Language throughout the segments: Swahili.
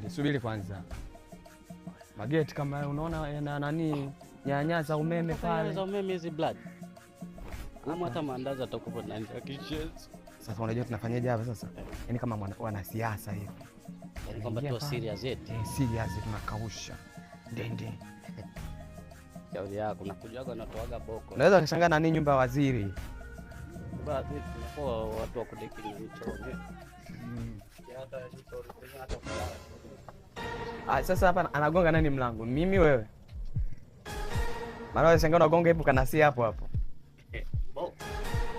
Subiri kwanza. Mageti kama unaona yana nani nyanya za umeme pale. Za umeme hizi blood. Kama hata maandazi atakupa ndani ya kitchen. Sasa unajua tunafanyaje hapa sasa? Yaani kama wanasiasa hivi. Yaani kwamba tu serious eti. Serious tunakausha. Dende. Shauri yako nakujaga natoaga boko. Unaweza kushangaa nani nyumba ya waziri. Basi tunakuwa watu wa kudeki hicho. Sasa hapa anagonga nani mlango? Mimi wewe? Maana unashangaa unagonga hapo kanasia hapo.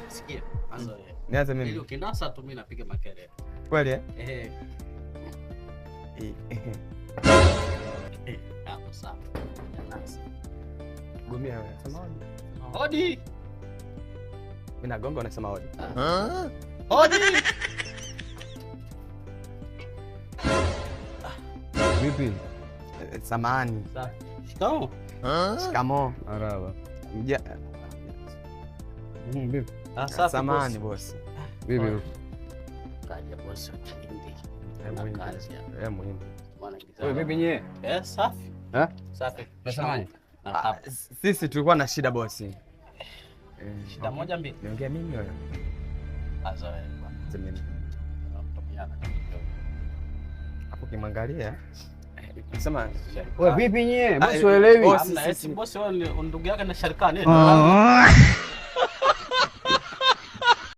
Sikia. Anza wewe. Nianze mimi. Ili ukinasa tu mimi napiga makelele. Kweli Hapo sawa. Gumia wewe. Sema hodi. Mimi nagonga unasema hodi. Hodi. Vipi? Samahani. Shikamoo. Shikamoo. Marhaba. Vipi? Samahani boss. Vipi? Kaja boss. Muhimu. Wewe vipi nyewe? Safi. Safi. Unasemaje? Sisi tulikuwa na shida boss. Shida moja mbili. Niongea mimi wewe. Azoe. Zemeni. Hapo kimwangalia. Sema wewe vipi nyewe? Boss uelewi? Boss wewe ndugu yake na Sharikani.